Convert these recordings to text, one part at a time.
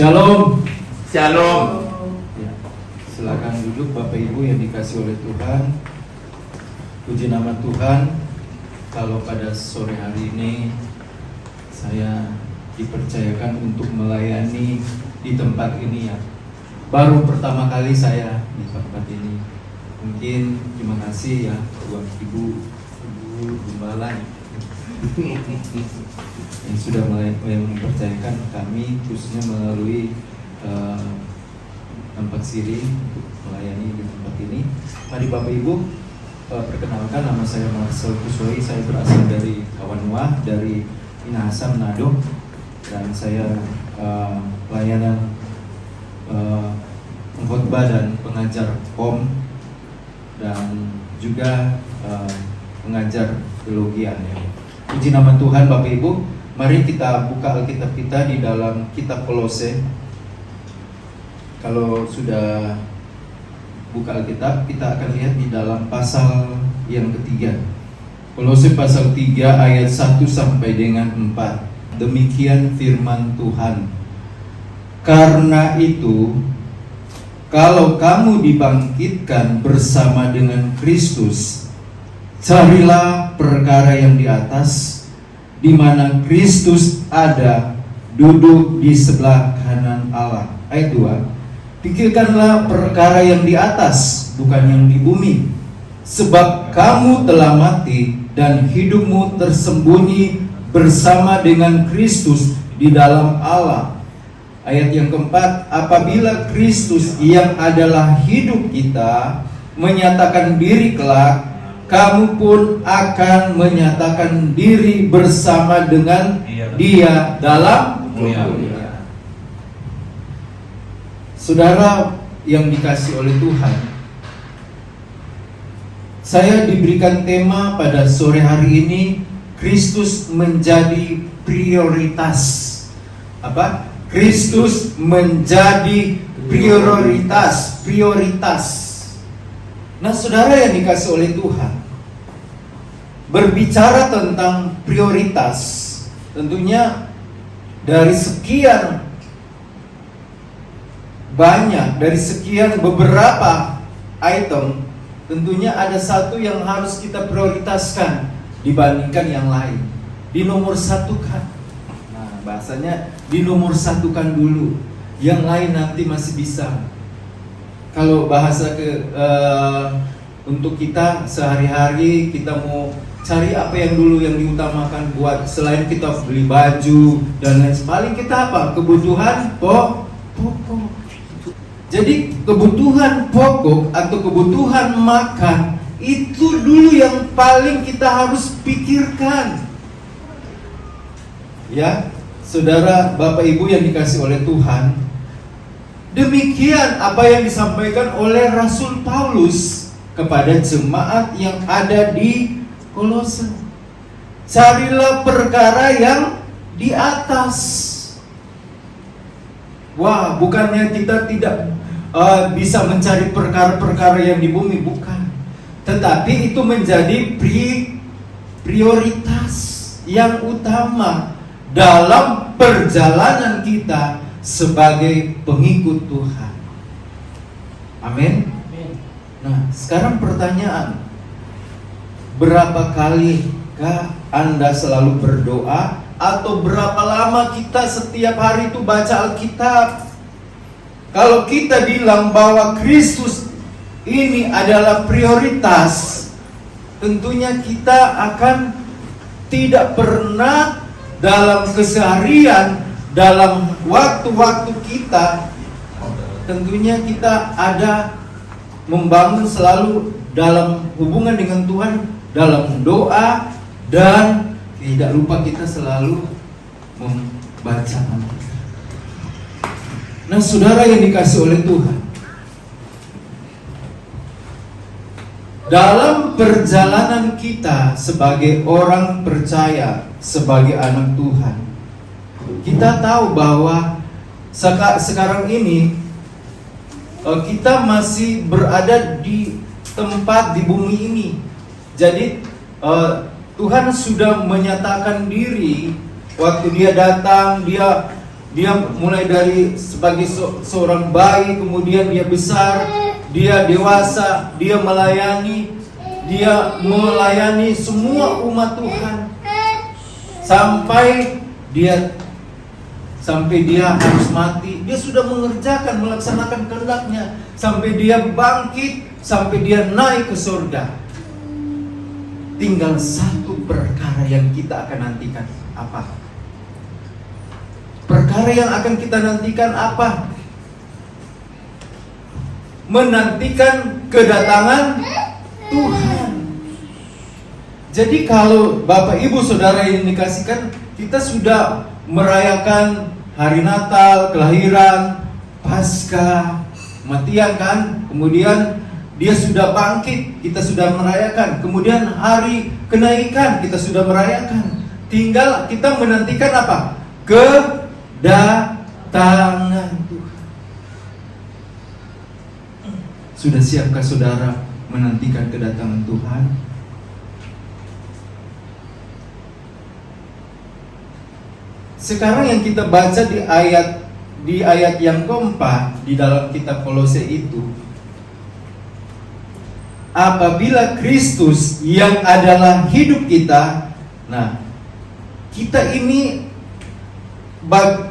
Shalom. Shalom. Ya, silakan duduk Bapak Ibu yang dikasih oleh Tuhan. Puji nama Tuhan. Kalau pada sore hari ini saya dipercayakan untuk melayani di tempat ini ya. Baru pertama kali saya di tempat ini. Mungkin terima kasih ya buat Ibu Gembala yang sudah mempercayakan kami khususnya melalui tempat siri untuk melayani di tempat ini. Mari Bapak Ibu, perkenalkan, nama saya Marcel Kusoi. Saya berasal dari Kawanua, dari Minahasa, Manado, dan saya pelayanan pengkhotbah dan pengajar POM dan juga pengajar teologi ya. Puji nama Tuhan Bapak Ibu. Mari kita buka Alkitab kita di dalam kitab Kolose. Kalau sudah buka Alkitab, kita akan lihat di dalam pasal yang ketiga. Kolose pasal 3 ayat 1 sampai dengan 4. Demikian firman Tuhan. Karena itu, kalau kamu dibangkitkan bersama dengan Kristus, carilah perkara yang di atas, di mana Kristus ada, duduk di sebelah kanan Allah. Ayat 2. Pikirkanlah perkara yang di atas, bukan yang di bumi. Sebab kamu telah mati dan hidupmu tersembunyi bersama dengan Kristus di dalam Allah. Ayat yang keempat, apabila Kristus yang adalah hidup kita menyatakan diri kelak, kamu pun akan menyatakan diri bersama dengan Dia dalam kemuliaan. Saudara yang dikasih oleh Tuhan, saya diberikan tema pada sore hari ini, Kristus menjadi prioritas. Apa? Kristus menjadi prioritas. Nah, saudara yang dikasih oleh Tuhan, berbicara tentang prioritas, tentunya dari sekian banyak, dari sekian beberapa item, tentunya ada satu yang harus kita prioritaskan dibandingkan yang lain. Dinomor satukan. Nah, bahasanya dinomor satukan dulu. Yang lain nanti masih bisa. Kalau bahasa untuk kita sehari-hari, kita mau cari apa yang dulu yang diutamakan buat selain kita beli baju dan lain sebagainya. Paling kita apa? Kebutuhan pokok. Jadi kebutuhan pokok atau kebutuhan makan itu dulu yang paling kita harus pikirkan. Ya, saudara, Bapak Ibu yang dikasih oleh Tuhan. Demikian apa yang disampaikan oleh Rasul Paulus kepada jemaat yang ada di Kolose. Carilah perkara yang di atas. Wah, bukannya kita tidak bisa mencari perkara-perkara yang di bumi, bukan. Tetapi itu menjadi prioritas yang utama dalam perjalanan kita sebagai pengikut Tuhan. Amin. Nah, sekarang pertanyaan, berapa kalikah Anda selalu berdoa, atau berapa lama kita setiap hari itu baca Alkitab? Kalau kita bilang bahwa Kristus ini adalah prioritas, tentunya kita akan tidak pernah dalam keseharian, dalam waktu-waktu kita, tentunya kita ada membangun selalu dalam hubungan dengan Tuhan, dalam doa, dan tidak lupa kita selalu membaca Alkitab. Nah, saudara yang dikasih oleh Tuhan, dalam perjalanan kita sebagai orang percaya, sebagai anak Tuhan, kita tahu bahwa sekarang ini kita masih berada di tempat di bumi ini. Jadi Tuhan sudah menyatakan diri waktu Dia datang, Dia Dia mulai dari sebagai seorang bayi, kemudian dia besar, dia dewasa, dia melayani semua umat Tuhan sampai dia harus mati. Dia sudah melaksanakan kehendaknya sampai dia bangkit, sampai dia naik ke surga. Tinggal satu perkara yang kita akan nantikan. Apa? Perkara yang akan kita nantikan apa? Menantikan kedatangan Tuhan. Jadi kalau Bapak Ibu Saudara yang dikasihkan, kita sudah merayakan hari Natal, kelahiran, Paskah, kematian kan? Kemudian dia sudah bangkit, kita sudah merayakan. Kemudian hari kenaikan, kita sudah merayakan. Tinggal kita menantikan apa? Kedatangan Tuhan. Sudah siapkah saudara menantikan kedatangan Tuhan? Sekarang yang kita baca di ayat yang keempat di dalam kitab Kolose itu, apabila Kristus yang adalah hidup kita, nah kita ini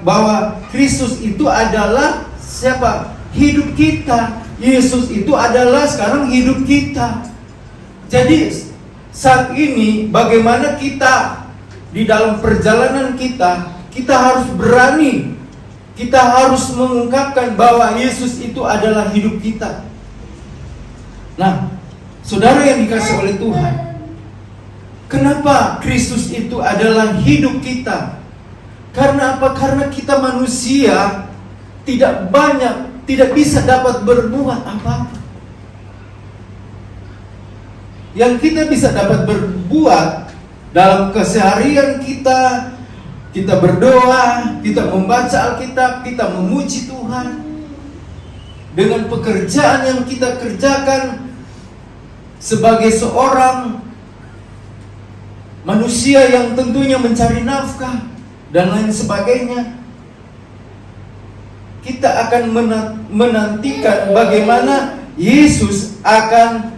bahwa Kristus itu adalah siapa? Hidup kita. Yesus itu adalah sekarang hidup kita. Jadi saat ini bagaimana kita di dalam perjalanan kita harus berani, kita harus mengungkapkan bahwa Yesus itu adalah hidup kita. Nah, saudara yang dikasih oleh Tuhan, kenapa Kristus itu adalah hidup kita? Karena apa? Karena kita manusia tidak bisa dapat berbuat apa-apa. Yang kita bisa dapat berbuat dalam keseharian kita berdoa, kita membaca Alkitab, kita memuji Tuhan. Dengan pekerjaan yang kita kerjakan sebagai seorang manusia yang tentunya mencari nafkah dan lain sebagainya, kita akan menantikan bagaimana Yesus akan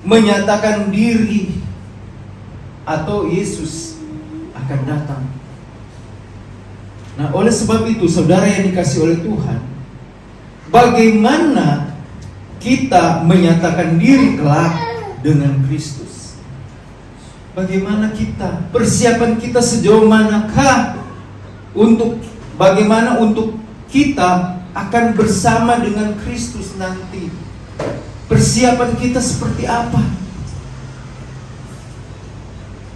menyatakan diri atau Yesus akan datang. Nah, oleh sebab itu saudara yang dikasih oleh Tuhan, bagaimana kita menyatakan diri kelak dengan Kristus? Bagaimana kita, persiapan kita sejauh manakah bagaimana untuk kita akan bersama dengan Kristus nanti? Persiapan kita seperti apa?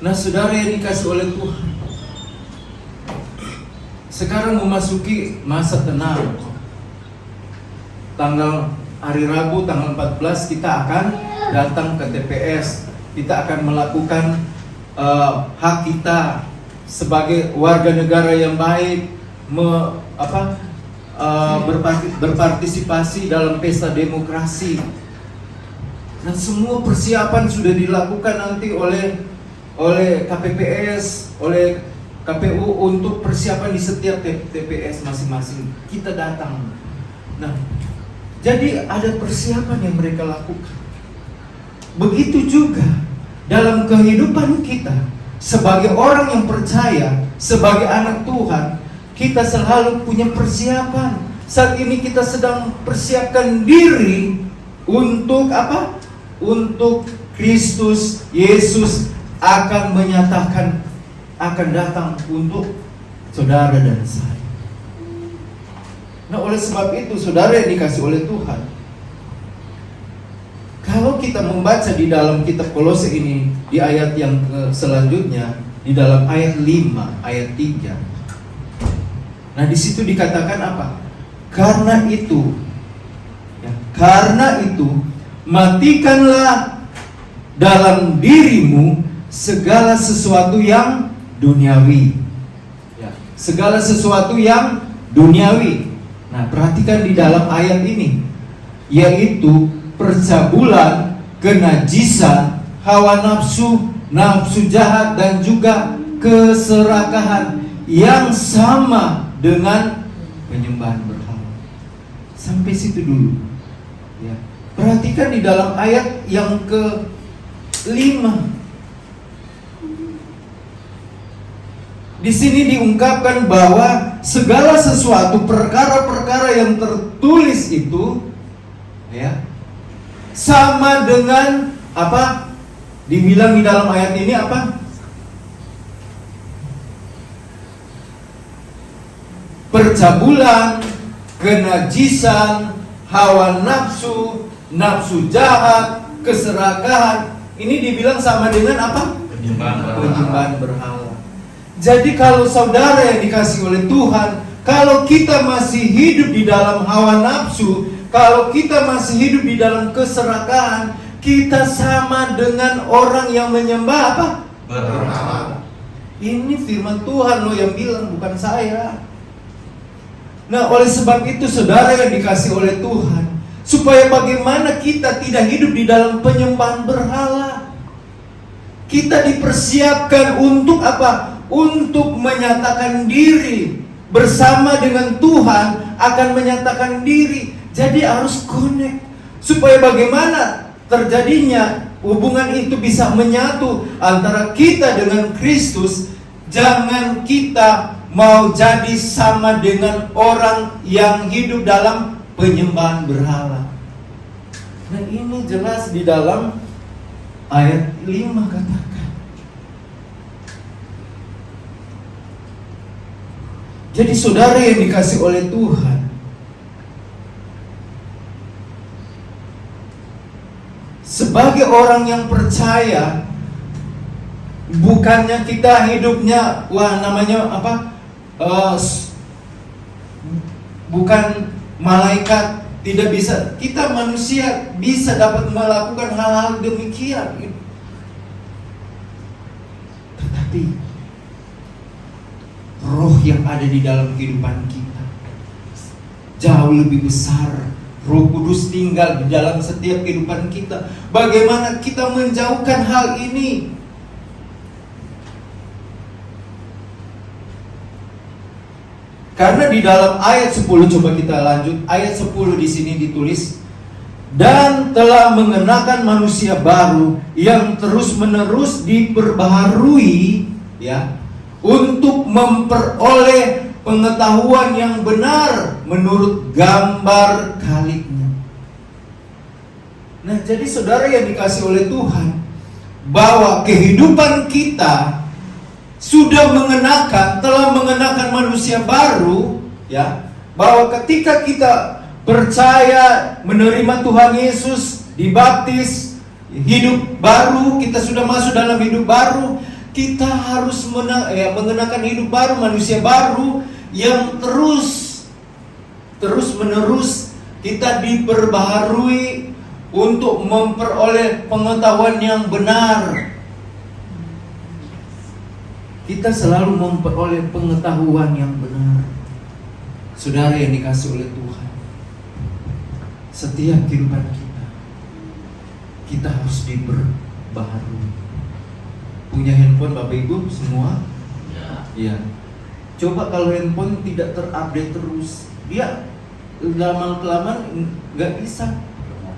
Nah, saudara yang dikasih oleh Tuhan, sekarang memasuki masa tenang. Hari Rabu tanggal 14 kita akan datang ke TPS. Kita akan melakukan hak kita sebagai warga negara yang baik, berpartisipasi dalam pesta demokrasi. Dan semua persiapan sudah dilakukan nanti oleh KPPS, oleh KPU untuk persiapan di setiap TPS masing-masing. Kita datang. Nah, jadi ada persiapan yang mereka lakukan. Begitu juga dalam kehidupan kita sebagai orang yang percaya, sebagai anak Tuhan, kita selalu punya persiapan. Saat ini kita sedang persiapkan diri untuk apa? Untuk Kristus Yesus akan menyatakan, akan datang untuk saudara dan saya. Nah, oleh sebab itu saudara yang dikasih oleh Tuhan, kalau kita membaca di dalam kitab Kolose ini, di ayat yang selanjutnya, di dalam ayat 5, ayat 3. Nah, di situ dikatakan apa? Karena itu, matikanlah dalam dirimu segala sesuatu yang duniawi. Segala sesuatu yang duniawi. Nah, perhatikan di dalam ayat ini, yaitu percabulan, kenajisan, hawa nafsu, nafsu jahat, dan juga keserakahan yang sama dengan penyembahan berhala. Sampai situ dulu. Ya. Perhatikan di dalam ayat yang ke-5. Di sini diungkapkan bahwa segala sesuatu, perkara-perkara yang tertulis itu, ya, sama dengan apa? Dibilang di dalam ayat ini apa? Percabulan, kenajisan, hawa nafsu, nafsu jahat, keserakahan. Ini dibilang sama dengan apa? Penyembahan berhala. Jadi kalau saudara yang dikasih oleh Tuhan, kalau kita masih hidup di dalam hawa nafsu, kalau kita masih hidup di dalam keserakahan, kita sama dengan orang yang menyembah apa? Berhala. Ini firman Tuhan loh yang bilang, bukan saya. Nah, oleh sebab itu saudara yang dikasih oleh Tuhan, supaya bagaimana kita tidak hidup di dalam penyembahan berhala. Kita dipersiapkan untuk apa? Untuk menyatakan diri bersama dengan Tuhan, akan menyatakan diri. Jadi harus connect, supaya bagaimana terjadinya hubungan itu bisa menyatu antara kita dengan Kristus. Jangan kita mau jadi sama dengan orang yang hidup dalam penyembahan berhala. Nah, ini jelas di dalam ayat 5 katakan. Jadi saudara yang dikasih oleh Tuhan, sebagai orang yang percaya, bukannya kita hidupnya namanya apa? Bukan malaikat, tidak bisa. Kita manusia bisa dapat melakukan hal-hal demikian. Tetapi roh yang ada di dalam kehidupan kita jauh lebih besar. Roh Kudus tinggal di dalam setiap kehidupan kita. Bagaimana kita menjauhkan hal ini? Karena di dalam ayat 10, coba kita lanjut. Ayat 10 di sini ditulis, dan telah mengenakan manusia baru yang terus-menerus diperbaharui, ya, untuk memperoleh pengetahuan yang benar menurut gambar kaliknya. Nah, jadi saudara yang dikasih oleh Tuhan, bahwa kehidupan kita telah mengenakan manusia baru, ya, bahwa ketika kita percaya, menerima Tuhan Yesus, dibaptis, hidup baru, kita sudah masuk dalam hidup baru. Kita harus mengenakan hidup baru, manusia baru yang terus menerus kita diperbaharui untuk memperoleh pengetahuan yang benar. Kita selalu memperoleh pengetahuan yang benar. Saudara yang dikasih oleh Tuhan, setiap kehidupan kita harus diperbaharui. Punya handphone Bapak Ibu semua? Iya. Coba kalau handphone tidak terupdate terus, dia lama-kelamaan nggak bisa.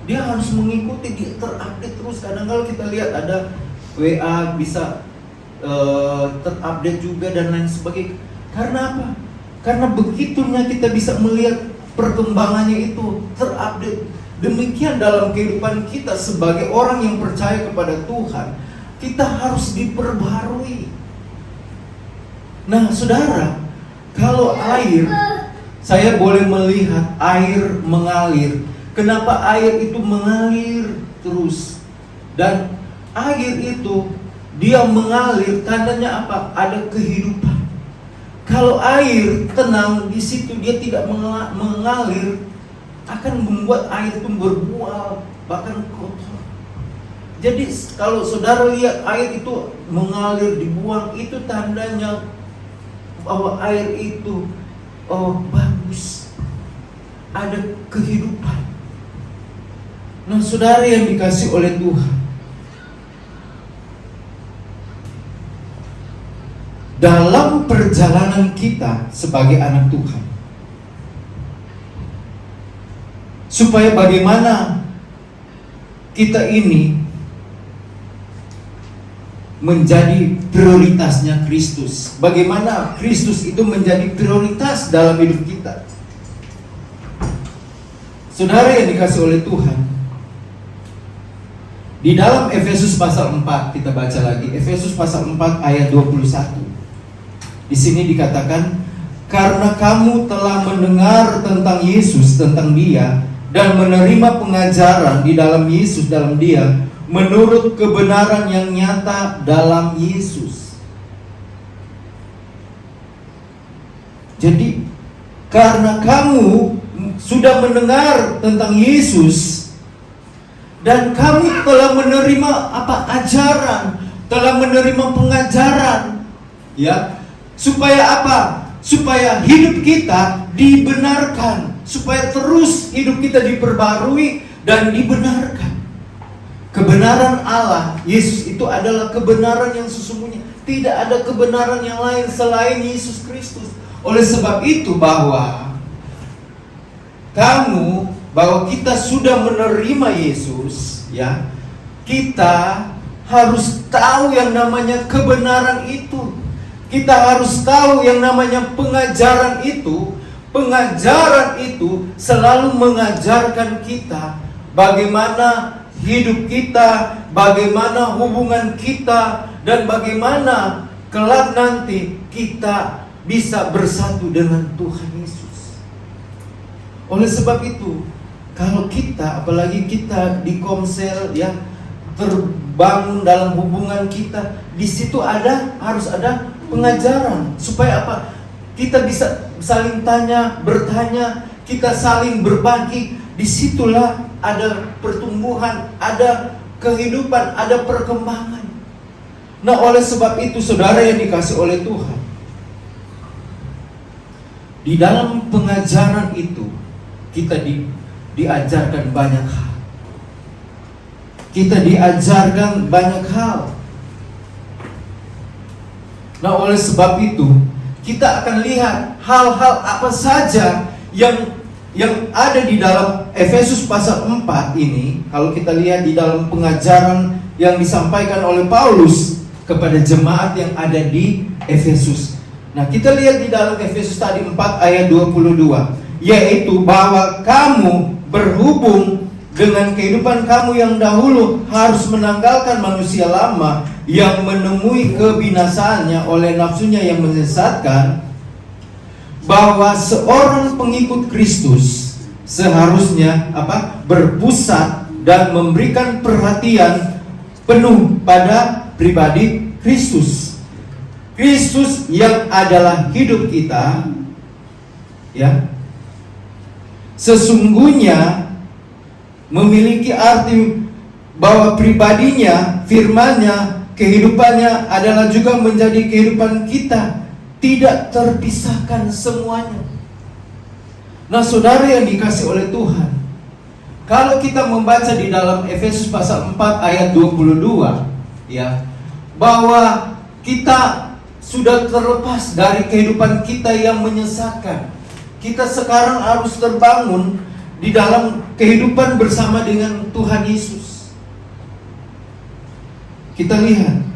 Dia harus mengikuti, dia terupdate terus. Kadang kalau kita lihat ada WA bisa terupdate juga dan lain sebagainya. Karena apa? Karena begitunya kita bisa melihat perkembangannya itu terupdate. Demikian dalam kehidupan kita sebagai orang yang percaya kepada Tuhan. Kita harus diperbaharui. Nah, saudara, kalau air, saya boleh melihat air mengalir. Kenapa air itu mengalir terus? Dan air itu, dia mengalir, tandanya apa? Ada kehidupan. Kalau air tenang di situ, dia tidak mengalir, akan membuat air itu berbuah, bahkan kotor. Jadi kalau saudara lihat air itu mengalir, dibuang, itu tandanya bahwa air itu bagus, ada kehidupan. Nah, saudara yang dikasih oleh Tuhan, dalam perjalanan kita sebagai anak Tuhan. Supaya bagaimana kita ini menjadi prioritasnya Kristus. Bagaimana Kristus itu menjadi prioritas dalam hidup kita. Saudara yang dikasih oleh Tuhan, di dalam Efesus pasal 4, kita baca lagi, Efesus pasal 4 ayat 21. Di sini dikatakan, karena kamu telah mendengar tentang Yesus, tentang Dia, dan menerima pengajaran di dalam Yesus, dalam Dia, menurut kebenaran yang nyata dalam Yesus. Jadi, karena kamu sudah mendengar tentang Yesus dan kamu telah menerima ajaran, telah menerima pengajaran, ya, supaya apa? Supaya hidup kita dibenarkan, supaya terus hidup kita diperbarui dan dibenarkan. Kebenaran Allah, Yesus itu adalah kebenaran yang sesungguhnya. Tidak ada kebenaran yang lain selain Yesus Kristus. Oleh sebab itu bahwa kita sudah menerima Yesus, ya, kita harus tahu yang namanya kebenaran itu. Kita harus tahu yang namanya pengajaran itu. Pengajaran itu selalu mengajarkan kita bagaimana hidup kita, bagaimana hubungan kita, dan bagaimana kelak nanti kita bisa bersatu dengan Tuhan Yesus. Oleh sebab itu, kalau kita, apalagi kita di Komsel, ya, terbangun dalam hubungan kita, di situ harus ada pengajaran. Supaya apa? Kita bisa saling bertanya, kita saling berbagi. Disitulah ada pertumbuhan, ada kehidupan, ada perkembangan. Nah, oleh sebab itu, saudara yang dikasih oleh Tuhan, di dalam pengajaran itu kita diajarkan banyak hal. Kita diajarkan banyak hal. Nah, oleh sebab itu, kita akan lihat hal-hal apa saja yang ada di dalam Efesus pasal 4 ini. Kalau kita lihat di dalam pengajaran yang disampaikan oleh Paulus kepada jemaat yang ada di Efesus. Nah, kita lihat di dalam Efesus tadi 4 ayat 22, yaitu bahwa kamu berhubung dengan kehidupan kamu yang dahulu harus menanggalkan manusia lama yang menemui kebinasaannya oleh nafsunya yang menyesatkan, bahwa seorang pengikut Kristus seharusnya berpusat dan memberikan perhatian penuh pada pribadi Kristus. Kristus yang adalah hidup kita, ya, sesungguhnya memiliki arti bahwa pribadinya, firman-Nya, kehidupannya adalah juga menjadi kehidupan kita, tidak terpisahkan semuanya. Nah, saudara yang dikasih oleh Tuhan, kalau kita membaca di dalam Efesus pasal 4 ayat 22, ya, bahwa kita sudah terlepas dari kehidupan kita yang menyesatkan. Kita sekarang harus terbangun di dalam kehidupan bersama dengan Tuhan Yesus. Kita lihat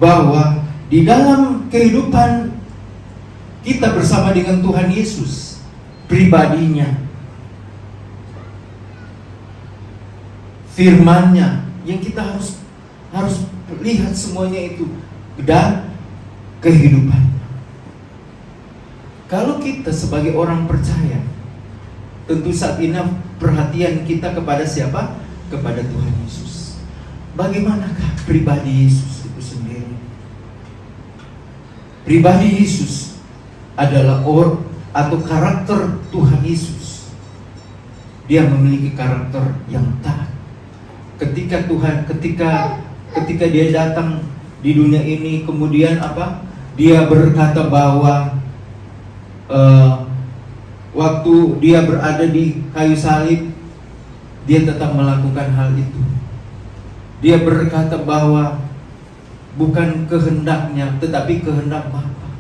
bahwa di dalam kehidupan kita bersama dengan Tuhan Yesus, pribadinya, firman-Nya, yang kita harus lihat semuanya itu, dan kehidupan. Kalau kita sebagai orang percaya, tentu saat ini perhatian kita kepada siapa? Kepada Tuhan Yesus. Bagaimanakah pribadi Yesus itu sendiri? Pribadi Yesus adalah atau karakter Tuhan Yesus. Dia memiliki karakter yang taat. Ketika dia datang di dunia ini, kemudian dia berkata bahwa waktu dia berada di kayu salib, dia tetap melakukan hal itu. Dia berkata bahwa bukan kehendaknya, tetapi kehendak Bapa.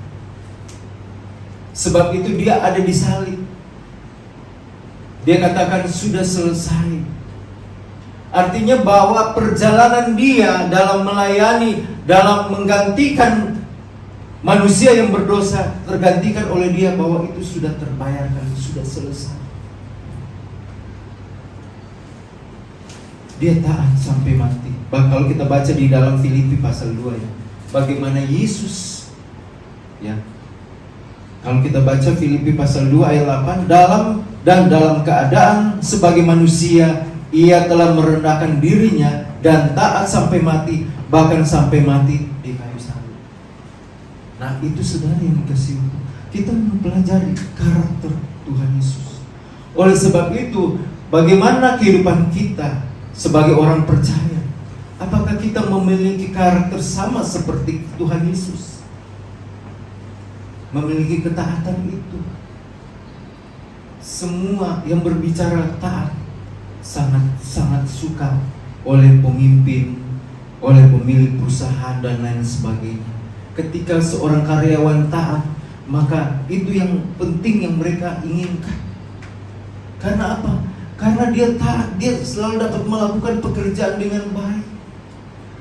Sebab itu dia ada di salib. Dia katakan sudah selesai. Artinya bahwa perjalanan dia dalam melayani, dalam menggantikan manusia yang berdosa, tergantikan oleh dia, bahwa itu sudah terbayarkan, sudah selesai. Dia taat sampai mati. Kalau kita baca di dalam Filipi pasal 2 ya, bagaimana Yesus ya. Kalau kita baca Filipi pasal 2 ayat 8, dalam keadaan sebagai manusia ia telah merendahkan dirinya dan taat sampai mati, bahkan sampai mati di kayu salib. Nah, itu saudara yang dikasihi, kita mempelajari karakter Tuhan Yesus. Oleh sebab itu, bagaimana kehidupan kita sebagai orang percaya? Apakah kita memiliki karakter sama seperti Tuhan Yesus? Memiliki ketaatan itu. Semua yang berbicara taat sangat suka oleh pemimpin, oleh pemilik perusahaan dan lain sebagainya. Ketika seorang karyawan taat, maka itu yang penting yang mereka inginkan. Karena apa? Karena dia taat, dia selalu dapat melakukan pekerjaan dengan baik.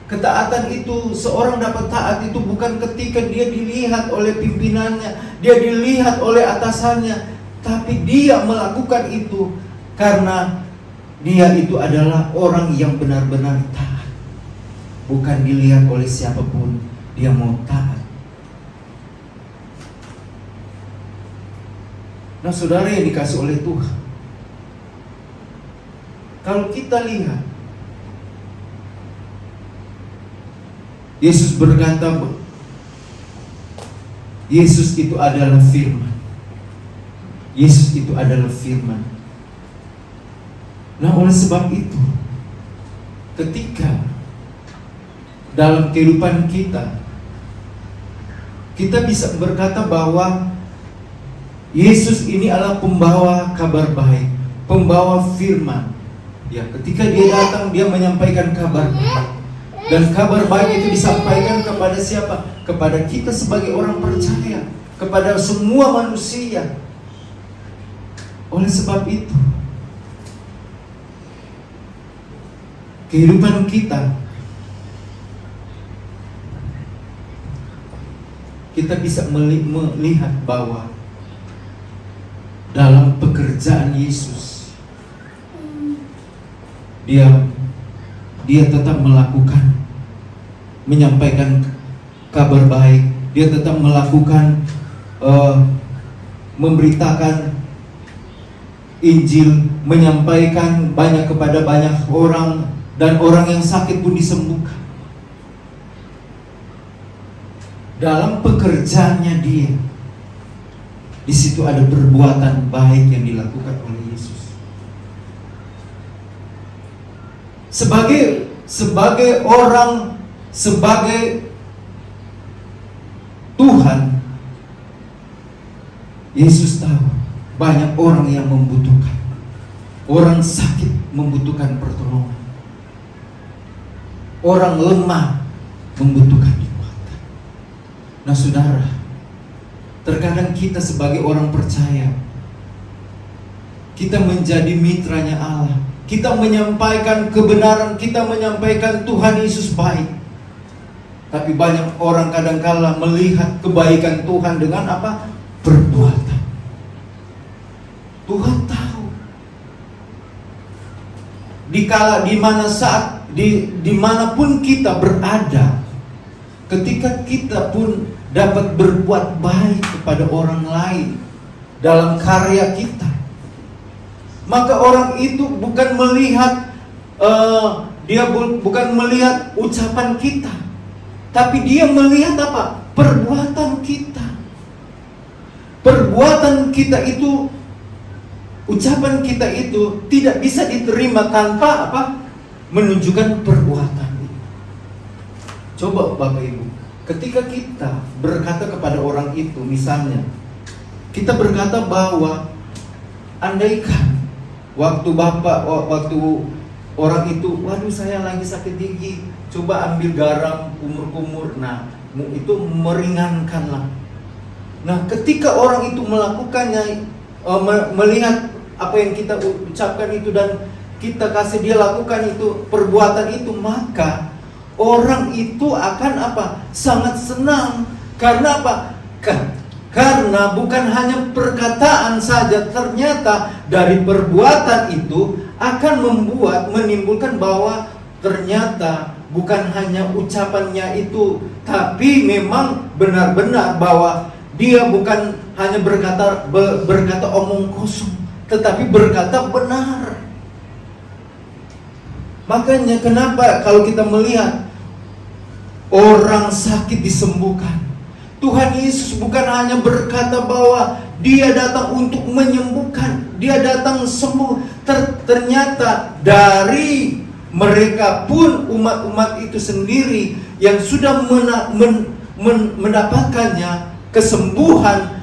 Ketaatan itu, seorang dapat taat itu bukan ketika dia dilihat oleh pimpinannya, dia dilihat oleh atasannya, tapi dia melakukan itu karena dia itu adalah orang yang benar-benar taat. Bukan dilihat oleh siapapun, dia mau taat. Nah, saudara yang dikasih oleh Tuhan, kalau kita lihat, Yesus berkata, Yesus itu adalah firman. Yesus itu adalah firman. Nah, oleh sebab itu, ketika dalam kehidupan kita bisa berkata bahwa Yesus ini adalah pembawa kabar baik, pembawa firman. Ya, ketika dia datang, dia menyampaikan kabar baik. Dan kabar baik itu disampaikan kepada siapa? Kepada kita sebagai orang percaya, kepada semua manusia. Oleh sebab itu, kehidupan kita bisa melihat bahwa dalam pekerjaan Yesus, dia tetap menyampaikan kabar baik. Dia tetap melakukan memberitakan Injil, menyampaikan kepada banyak orang, dan orang yang sakit pun disembuhkan. Dalam pekerjaannya dia, di situ ada perbuatan baik yang dilakukan oleh Yesus. Sebagai orang, sebagai Tuhan, Yesus tahu banyak orang yang membutuhkan. Orang sakit membutuhkan pertolongan. Orang lemah membutuhkan kekuatan. Nah, saudara, terkadang kita sebagai orang percaya, kita menjadi mitranya Allah. Kita menyampaikan kebenaran, kita menyampaikan Tuhan Yesus baik. Tapi banyak orang kadangkala melihat kebaikan Tuhan dengan apa? Perbuatan. Tuhan tahu. Dimanapun kita berada, ketika kita pun dapat berbuat baik kepada orang lain dalam karya kita, maka orang itu bukan melihat bukan melihat ucapan kita, tapi dia melihat apa? Perbuatan kita. Perbuatan kita itu, ucapan kita itu tidak bisa diterima tanpa apa? Menunjukkan perbuatan. Coba Bapak Ibu, ketika kita berkata kepada orang itu, misalnya kita berkata bahwa andaikan waktu orang itu, waduh saya lagi sakit gigi, coba ambil garam kumur-kumur. Nah, itu meringankanlah. Nah, ketika orang itu melakukannya, melihat apa yang kita ucapkan itu dan kita kasih dia lakukan itu, perbuatan itu, maka orang itu akan apa? Sangat senang. Karena apa? Karena bukan hanya perkataan saja, ternyata dari perbuatan itu akan menimbulkan bahwa ternyata bukan hanya ucapannya itu, tapi memang benar-benar bahwa dia bukan hanya berkata omong kosong, tetapi berkata benar. Makanya kenapa kalau kita melihat orang sakit disembuhkan, Tuhan Yesus bukan hanya berkata bahwa dia datang untuk menyembuhkan, dia datang sembuh. Ternyata dari mereka pun, umat-umat itu sendiri yang sudah mendapatkannya kesembuhan,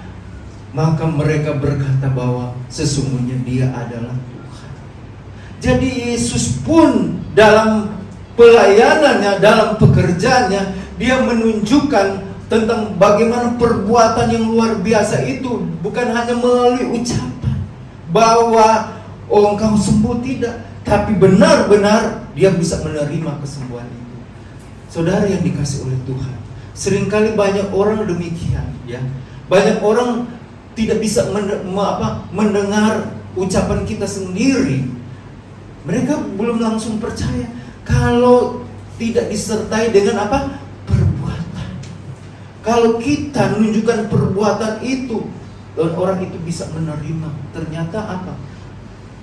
maka mereka berkata bahwa sesungguhnya dia adalah Tuhan. Jadi Yesus pun dalam pelayanannya, dalam pekerjaannya, dia menunjukkan tentang bagaimana perbuatan yang luar biasa itu bukan hanya melalui ucapan bahwa oh engkau sembuh, tidak, tapi benar-benar dia bisa menerima kesembuhan itu. Saudara yang dikasih oleh Tuhan, seringkali banyak orang demikian, ya. Banyak orang tidak bisa mendengar ucapan kita sendiri. Mereka belum langsung percaya kalau tidak disertai dengan apa? Perbuatan. Kalau kita menunjukkan perbuatan itu, dan orang itu bisa menerima, ternyata apa?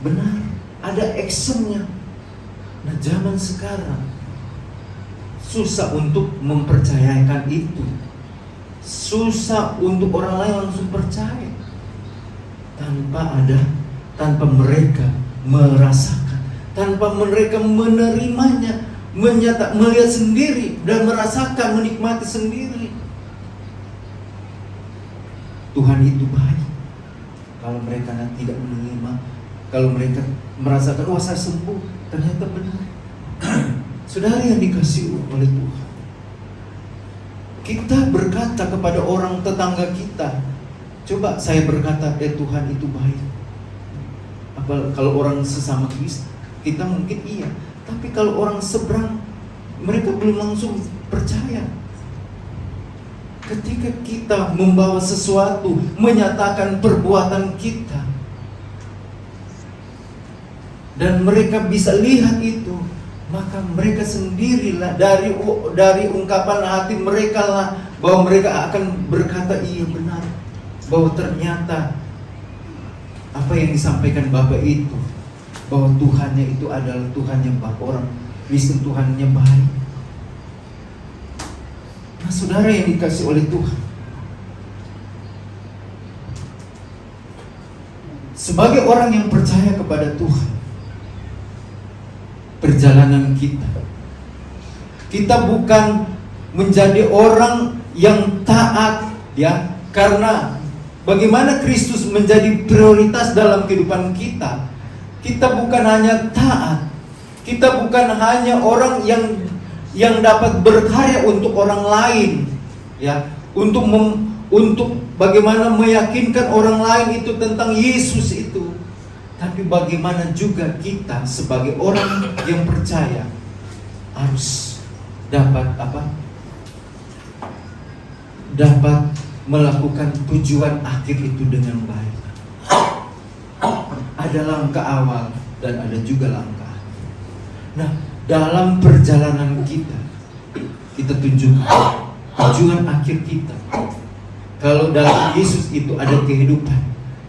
Benar, ada actionnya. Nah, zaman sekarang susah untuk mempercayakan itu. Susah untuk orang lain langsung percaya tanpa mereka merasakan, tanpa mereka menerimanya, melihat sendiri dan merasakan, menikmati sendiri. Tuhan itu baik. Kalau mereka tidak menerima, kalau mereka merasakan, wah saya sembuh, ternyata benar. Saudara yang dikasihi oleh Tuhan, kita berkata kepada orang tetangga kita, coba saya berkata, Tuhan itu baik. Kalau orang sesama Kristen, kita mungkin iya. Tapi kalau orang seberang, mereka belum langsung percaya. Ketika kita membawa sesuatu, menyatakan perbuatan kita, dan mereka bisa lihat itu, maka mereka sendirilah dari ungkapan hati mereka lah, bahwa mereka akan berkata iya benar, bahwa ternyata apa yang disampaikan Bapak itu, bahwa Tuhannya itu adalah Tuhan yang baik, orang Kristen Tuhannya baik. Nah, saudara yang dikasih oleh Tuhan, sebagai orang yang percaya kepada Tuhan, perjalanan kita bukan menjadi orang yang taat, ya, karena bagaimana Kristus menjadi prioritas dalam kehidupan kita. Kita bukan hanya taat, kita bukan hanya orang yang dapat berkarya untuk orang lain, ya, untuk bagaimana meyakinkan orang lain itu tentang Yesus itu. Tapi bagaimana juga kita sebagai orang yang percaya harus dapat melakukan tujuan akhir itu dengan baik. Ada langkah awal dan ada juga langkah akhir. Nah, dalam perjalanan kita tunjukkan tujuan akhir kita. Kalau dalam Yesus itu ada kehidupan,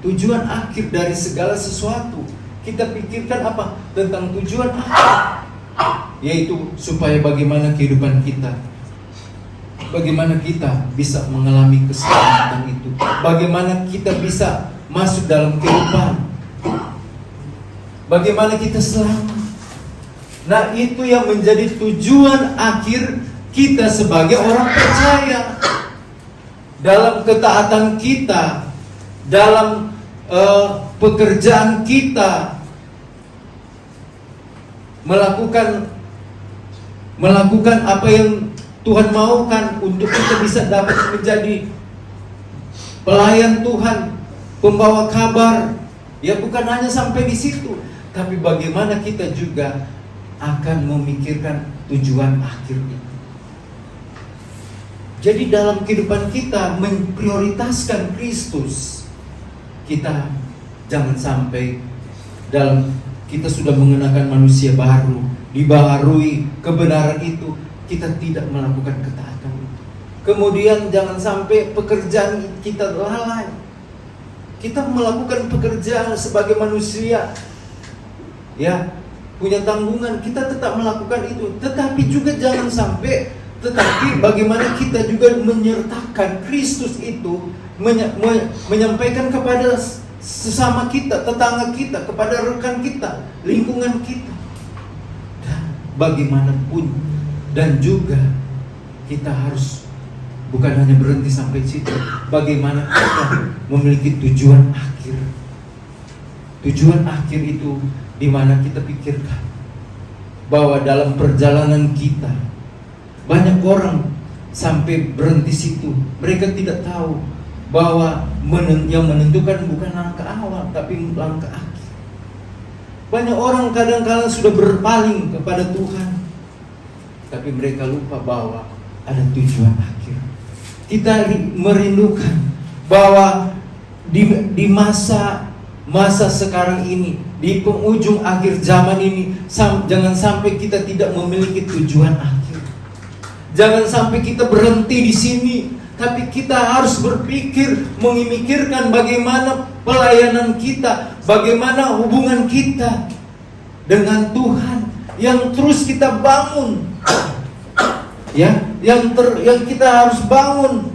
tujuan akhir dari segala sesuatu, kita pikirkan apa? Tentang tujuan akhir, yaitu supaya bagaimana kehidupan kita, bagaimana kita bisa mengalami keselamatan itu, bagaimana kita bisa masuk dalam kehidupan, bagaimana kita selamat. Nah, itu yang menjadi tujuan akhir kita sebagai orang percaya. Dalam ketaatan kita, dalam pekerjaan kita, melakukan apa yang Tuhan maukan untuk kita bisa dapat menjadi pelayan Tuhan, pembawa kabar. Ya bukan hanya sampai di situ, tapi bagaimana kita juga akan memikirkan tujuan akhir itu. Jadi dalam kehidupan kita memprioritaskan Kristus. Kita jangan sampai dalam kita sudah mengenakan manusia baru, dibaharui kebenaran itu, kita tidak melakukan ketaatan itu. Kemudian jangan sampai pekerjaan kita lalai. Kita melakukan pekerjaan sebagai manusia, ya, punya tanggungan, kita tetap melakukan itu. Tetapi juga jangan sampai, tetapi bagaimana kita juga menyertakan Kristus itu, menyampaikan kepada sesama kita, tetangga kita, kepada rekan kita, lingkungan kita. Dan bagaimanapun, dan juga kita harus bukan hanya berhenti sampai situ. Bagaimana kita memiliki tujuan akhir. Tujuan akhir itu di mana kita pikirkan bahwa dalam perjalanan kita banyak orang sampai berhenti situ. Mereka tidak tahu bahwa yang menentukan bukan langkah awal, tapi langkah akhir. Banyak orang kadang-kadang sudah berpaling kepada Tuhan, tapi mereka lupa bahwa ada tujuan akhir. Kita merindukan bahwa di masa sekarang ini, di penghujung akhir zaman ini, jangan sampai kita tidak memiliki tujuan akhir. Jangan sampai kita berhenti di sini, tapi kita harus berpikir, memikirkan bagaimana pelayanan kita, bagaimana hubungan kita dengan Tuhan yang terus kita bangun, ya, yang kita harus bangun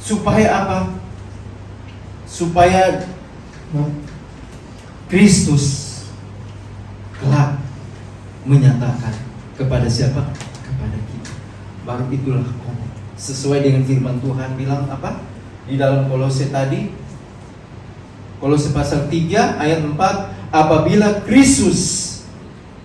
supaya apa? Supaya Kristus kelak menyatakan kepada siapa? Kepada kita. Baru itulah sesuai dengan firman Tuhan bilang apa? Di dalam Kolose tadi, Kolose pasal 3 ayat 4, apabila Kristus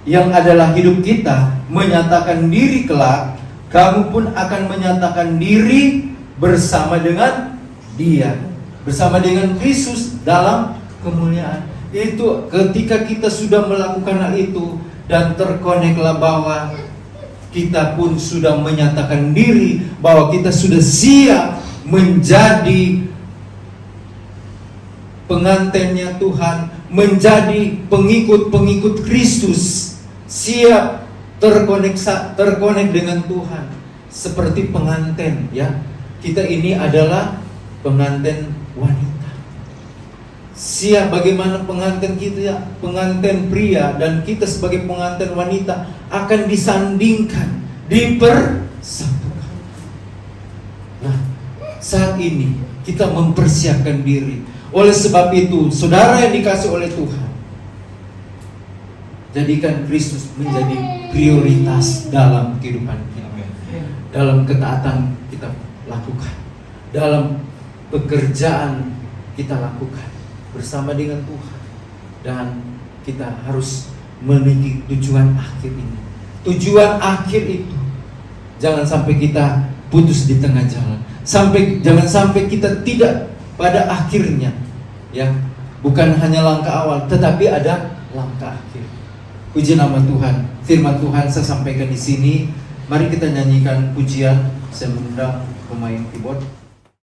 yang adalah hidup kita menyatakan diri kelak, kamu pun akan menyatakan diri bersama dengan Dia, bersama dengan Kristus dalam kemuliaan. Itu ketika kita sudah melakukan hal itu dan terkoneklah bahwa kita pun sudah menyatakan diri bahwa kita sudah siap menjadi pengantinnya Tuhan, menjadi pengikut-pengikut Kristus, siap terkonek dengan Tuhan seperti pengantin, ya. Kita ini adalah pengantin wanita. Siap bagaimana pengantin kita, ya, pengantin pria, dan kita sebagai pengantin wanita akan disandingkan, dipersatukan. Nah, saat ini kita mempersiapkan diri. Oleh sebab itu, saudara yang dikasih oleh Tuhan, jadikan Kristus menjadi prioritas dalam kehidupan kita. Dalam ketaatan kita lakukan, dalam pekerjaan kita lakukan bersama dengan Tuhan, dan kita harus memiliki tujuan akhir ini. Tujuan akhir itu jangan sampai kita putus di tengah jalan, jangan sampai kita tidak pada akhirnya, ya, bukan hanya langkah awal, tetapi ada langkah akhir. Puji nama Tuhan. Firman Tuhan saya sampaikan di sini. Mari kita nyanyikan pujian. Saya mengundang pemain keyboard.